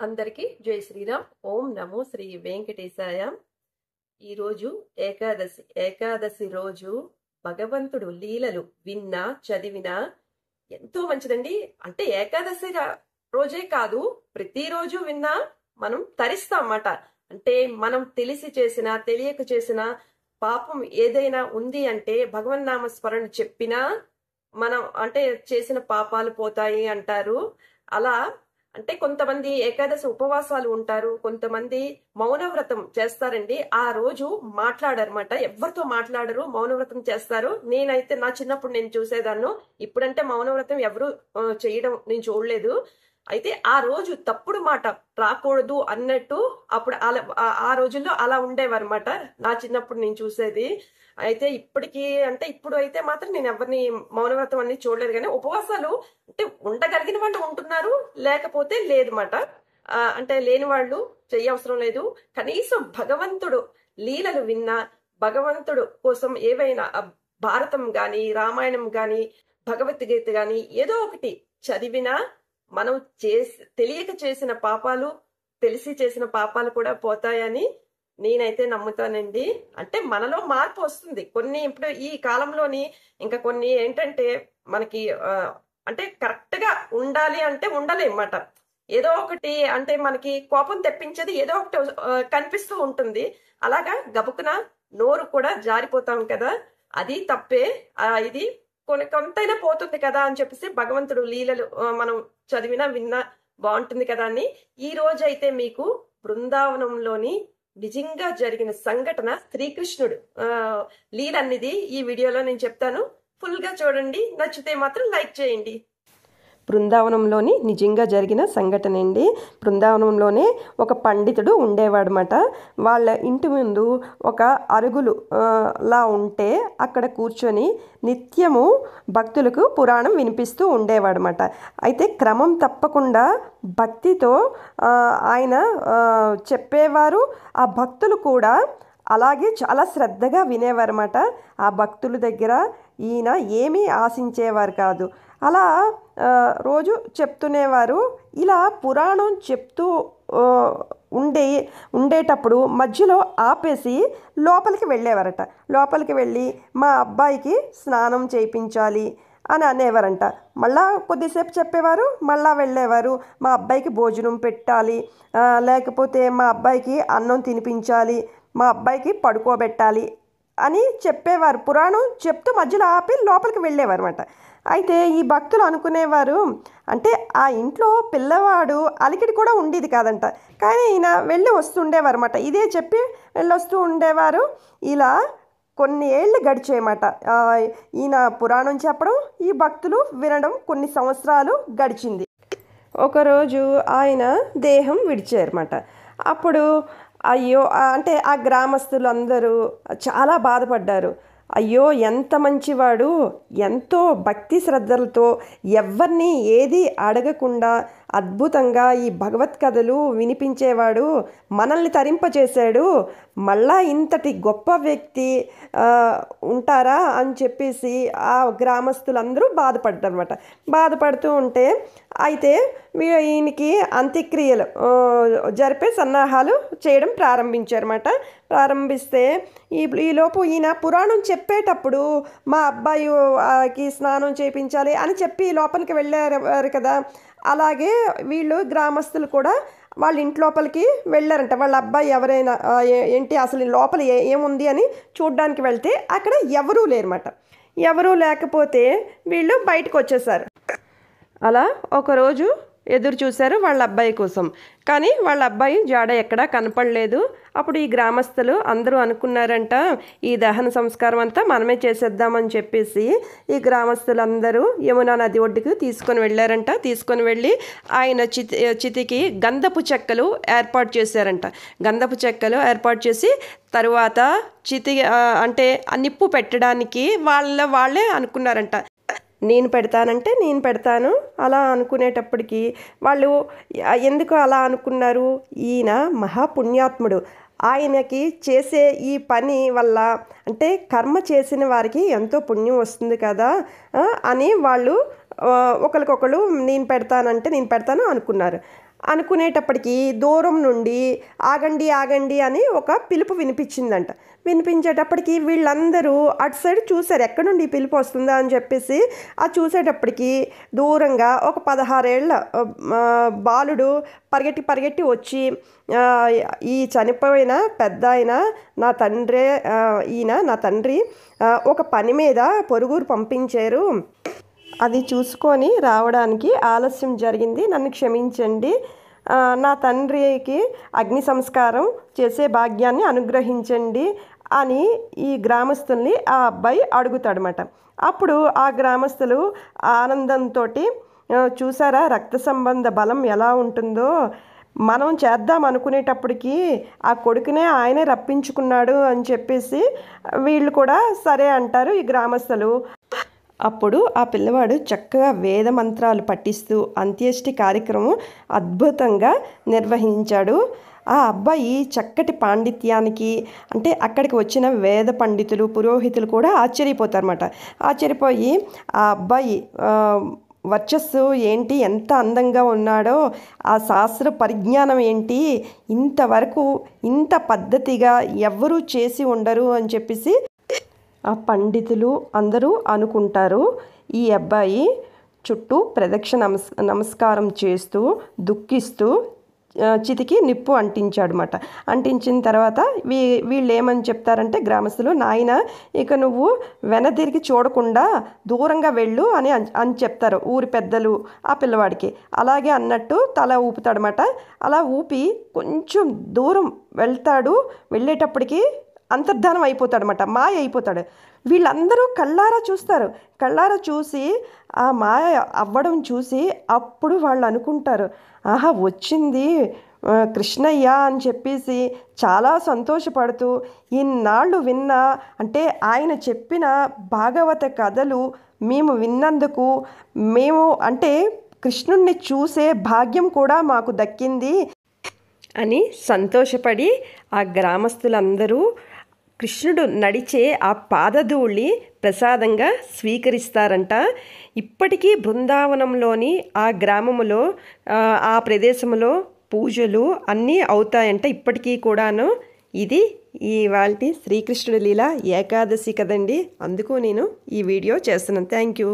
అందరికీ జై శ్రీరామ్. ఓం నమో శ్రీ వెంకటేశాయ. ఈరోజు ఏకాదశి రోజు భగవంతుడు లీలలు విన్నా చదివినా ఎంతో మంచిదండి. అంటే ఏకాదశి రోజే కాదు, ప్రతిరోజు విన్నా మనం తరిస్తాం అన్నమాట. అంటే మనం తెలిసి చేసిన తెలియక చేసిన పాపం ఏదైనా ఉంది అంటే భగవన్నామ స్మరణ చెప్పినా మనం అంటే చేసిన పాపాలు పోతాయి అంటారు. అలా అంటే కొంతమంది ఏకాదశి ఉపవాసాలు ఉంటారు, కొంతమంది మౌనవ్రతం చేస్తారండి. ఆ రోజు మాట్లాడరమాట, ఎవరితో మాట్లాడరు, మౌనవ్రతం చేస్తారు. నేనైతే నా చిన్నప్పుడు నేను చూసేదాన్ని. ఇప్పుడంటే మౌనవ్రతం ఎవరు చేయడం నేను చూడలేదు. అయితే ఆ రోజు తప్పుడు మాట రాకూడదు అన్నట్టు అప్పుడు అలా ఆ రోజుల్లో అలా ఉండేవారన్నమాట. నా చిన్నప్పుడు నేను చూసేది. అయితే ఇప్పటికి అంటే ఇప్పుడు అయితే మాత్రం నేను ఎవరిని మౌనవ్రతం అన్ని చూడలేదు. కానీ ఉపవాసాలు అంటే ఉండగలిగిన వాళ్ళు ఉంటున్నారు, లేకపోతే లేదన్నమాట. అంటే లేని వాళ్ళు చెయ్యవసరం లేదు. కనీసం భగవంతుడు లీలలు విన్నా, భగవంతుడు కోసం ఏవైనా భారతం గాని, రామాయణం గాని, భగవద్గీత గాని ఏదో ఒకటి చదివినా మనం తెలియక చేసిన పాపాలు, తెలిసి చేసిన పాపాలు కూడా పోతాయని నేనైతే నమ్ముతానండి. అంటే మనలో మార్పు వస్తుంది. కొన్ని ఇప్పుడు ఈ కాలంలోని ఇంకా కొన్ని ఏంటంటే మనకి అంటే కరెక్ట్ గా ఉండాలి అంటే ఉండలేమాట. ఏదో ఒకటి అంటే మనకి కోపం తెప్పించేది ఏదో ఒకటి కనిపిస్తూ ఉంటుంది. అలాగా గబుకున నోరు కూడా జారిపోతాం కదా, అది తప్పే. ఇది కొంతైనా పోతుంది కదా అని చెప్పేసి భగవంతుడు లీలలు మనం చదివినా విన్నా బాగుంటుంది కదా అని ఈ రోజు అయితే మీకు బృందావనంలోని నిజంగా జరిగిన సంఘటన, శ్రీకృష్ణుడు లీలన్నది ఈ వీడియోలో నేను చెప్తాను. ఫుల్ గా చూడండి, నచ్చితే మాత్రం లైక్ చేయండి. బృందావనంలోని నిజంగా జరిగిన సంఘటన అండి. బృందావనంలోనే ఒక పండితుడు ఉండేవాడనమాట. వాళ్ళ ఇంటి ముందు ఒక అరుగులు లా ఉంటే అక్కడ కూర్చొని నిత్యము భక్తులకు పురాణం వినిపిస్తూ ఉండేవాడనమాట. అయితే క్రమం తప్పకుండా భక్తితో ఆయన చెప్పేవారు. ఆ భక్తులు కూడా అలాగే చాలా శ్రద్ధగా వినేవారన్నమాట. ఆ భక్తుల దగ్గర ఈయన ఏమీ ఆశించేవారు కాదు. అలా రోజు చెప్తునేవారు. ఇలా పురాణం చెప్తూ ఉండేటప్పుడు మధ్యలో ఆపేసి లోపలికి వెళ్ళేవారట. లోపలికి వెళ్ళి మా అబ్బాయికి స్నానం చేయించాలి అని అనేవారంట. మళ్ళా కొద్దిసేపు చెప్పేవారు, మళ్ళా వెళ్ళేవారు. మా అబ్బాయికి భోజనం పెట్టాలి, లేకపోతే మా అబ్బాయికి అన్నం తినిపించాలి, మా అబ్బాయికి పడుకోబెట్టాలి అని చెప్పేవారు. పురాణం చెప్తూ మధ్యలో ఆపి లోపలికి వెళ్ళేవారు అన్నమాట. అయితే ఈ భక్తులు అనుకునేవారు, అంటే ఆ ఇంట్లో పిల్లవాడు అలికిడి కూడా ఉండేది కాదంట. కానీ ఈయన వెళ్ళి వస్తుండేవారు అన్నమాట. ఇదే చెప్పి వెళ్ళొస్తూ ఉండేవారు. ఇలా కొన్ని ఏళ్ళు గడిచేయమాట. ఈయన పురాణం చెప్పడం, ఈ భక్తులు వినడం కొన్ని సంవత్సరాలు గడిచింది. ఒకరోజు ఆయన దేహం విడిచారన్నమాట. అప్పుడు అయ్యో అంటే ఆ గ్రామస్తులు అందరూ చాలా బాధపడ్డారు. అయ్యో ఎంత మంచివాడు, ఎంతో భక్తి శ్రద్ధలతో ఎవరిని ఏది అడగకుండా అద్భుతంగా ఈ భగవత్ కథలు వినిపించేవాడు, మనల్ని తరింపచేశాడు, మళ్ళా ఇంతటి గొప్ప వ్యక్తి ఉంటారా అని చెప్పేసి ఆ గ్రామస్తులందరూ బాధపడ్డారన్నమాట. బాధపడుతూ ఉంటే అయితే ఈయనకి అంత్యక్రియలు జరిపే సన్నాహాలు చేయడం ప్రారంభించారన్నమాట. ప్రారంభిస్తే ఈలోపు ఈయన పురాణం చెప్పేటప్పుడు మా అబ్బాయికి స్నానం చేయించాలి అని చెప్పి లోపలికి వెళ్ళారు కదా. అలాగే వీళ్ళు గ్రామస్తులు కూడా వాళ్ళ ఇంటి లోపలికి వెళ్ళారంట. వాళ్ళ అబ్బాయి ఎవరైనా ఏంటి అసలు లోపల ఏముంది అని చూడ్డానికి వెళ్తే అక్కడ ఎవరూ లేరన్నమాట. ఎవరూ లేకపోతే వీళ్ళు బయటకు వచ్చేసారు. అలా ఒకరోజు ఎదురు చూశారు వాళ్ళ అబ్బాయి కోసం. కానీ వాళ్ళ అబ్బాయి జాడ ఎక్కడా కనపడలేదు. అప్పుడు ఈ గ్రామస్తులు అందరూ అనుకున్నారంట, ఈ దహన సంస్కారం అంతా మనమే చేసేద్దామని చెప్పేసి ఈ గ్రామస్తులందరూ యమునా నది ఒడ్డుకు తీసుకొని వెళ్ళారంట. తీసుకొని వెళ్ళి ఆయన చితికి గంధపు చెక్కలు ఏర్పాటు చేశారంట. గంధపు చెక్కలు ఏర్పాటు చేసి తరువాత చితి అంటే నిప్పు పెట్టడానికి వాళ్ళే అనుకున్నారంట. నేను పెడతానంటే నేను పెడతాను అలా అనుకునేటప్పటికి వాళ్ళు ఎందుకు అలా అనుకున్నారు, ఈయన మహాపుణ్యాత్ముడు, ఆయనకి చేసే ఈ పని వల్ల అంటే కర్మ చేసిన వారికి ఎంతో పుణ్యం వస్తుంది కదా అని వాళ్ళు ఒకరికొకరు నేను పెడతానంటే నేను పెడతాను అనుకున్నారు. అనుకునేటప్పటికి దూరం నుండి ఆగండి ఆగండి అని ఒక పిలుపు వినిపించిందంట. వినిపించేటప్పటికి వీళ్ళందరూ అటు సైడ్ చూశారు, ఎక్కడి నుండి ఈ పిలుపు వస్తుందా అని చెప్పేసి. ఆ చూసేటప్పటికి దూరంగా ఒక 16 ఏళ్ల బాలుడు పరిగెట్టి పరిగెట్టి వచ్చి, ఈ చనిపోయిన పెద్ద ఆయన నా తండ్రే, ఈయన నా తండ్రి ఒక పని మీద పొరుగురు పంపించారు, అది చూసుకొని రావడానికి ఆలస్యం జరిగింది, నన్ను క్షమించండి, నా తండ్రికి అగ్ని సంస్కారం చేసే భాగ్యాన్ని అనుగ్రహించండి అని ఈ గ్రామస్తుల్ని ఆ అబ్బాయి అడుగుతాడనమాట. అప్పుడు ఆ గ్రామస్తులు ఆనందంతో, చూసారా రక్త సంబంధ బలం ఎలా ఉంటుందో, మనం చేద్దాం అనుకునేటప్పటికి ఆ కొడుకునే ఆయనే రప్పించుకున్నాడు అని చెప్పేసి వీళ్ళు కూడా సరే అంటారు ఈ గ్రామస్తులు. అప్పుడు ఆ పిల్లవాడు చక్కగా వేద మంత్రాలు పఠిస్తూ అంత్యేష్టి కార్యక్రమం అద్భుతంగా నిర్వహించాడు. ఆ అబ్బాయి చక్కటి పాండిత్యానికి, అంటే అక్కడికి వచ్చిన వేద పండితులు పురోహితులు కూడా ఆశ్చర్యపోతారన్నమాట. ఆశ్చర్యపోయి ఆ అబ్బాయి వర్చస్సు ఏంటి, ఎంత అందంగా ఉన్నాడో, ఆ శాస్త్ర పరిజ్ఞానం ఏంటి, ఇంతవరకు ఇంత పద్ధతిగా ఎవ్వరూ చేసి ఉండరు అని చెప్పేసి ఆ పండితులు అందరూ అనుకుంటారు. ఈ అబ్బాయి చుట్టూ ప్రదక్షిణ నమస్కారం చేస్తూ దుఃఖిస్తూ చితికి నిప్పు అంటించాడనమాట. అంటించిన తర్వాత వీళ్ళు ఏమని చెప్తారంటే గ్రామస్తులు, నాయన ఇక నువ్వు వెనదిరిగి చూడకుండా దూరంగా వెళ్ళు అని చెప్తారు ఊరి పెద్దలు ఆ పిల్లవాడికి. అలాగే అన్నట్టు తల ఊపుతాడనమాట. అలా ఊపి కొంచెం దూరం వెళ్తాడు. వెళ్ళేటప్పటికి అంతర్ధానం అయిపోతాడనమాట, మాయ అయిపోతాడు. వీళ్ళందరూ కళ్ళారా చూస్తారు. కళ్ళారా చూసి ఆ మాయ అవ్వడం చూసి అప్పుడు వాళ్ళు అనుకుంటారు, ఆహా వచ్చింది కృష్ణయ్య అని చెప్పేసి చాలా సంతోషపడుతూ, ఇన్నాళ్ళు విన్నా, అంటే ఆయన చెప్పిన భాగవత కథలు మేము విన్నందుకు మేము, అంటే కృష్ణుణ్ణి చూసే భాగ్యం కూడా మాకు దక్కింది అని సంతోషపడి ఆ గ్రామస్తులందరూ కృష్ణుడు నడిచే ఆ పాదధూళి ప్రసాదంగా స్వీకరిస్తారంట. ఇప్పటికీ బృందావనంలోని ఆ గ్రామములో ఆ ప్రదేశంలో పూజలు అన్నీ అవుతాయంట ఇప్పటికీ కూడాను. ఇది ఇవాల్టి శ్రీకృష్ణుడి లీల ఏకాదశి కదండి, అందుకు నేను ఈ వీడియో చేస్తున్నాను. Thank you.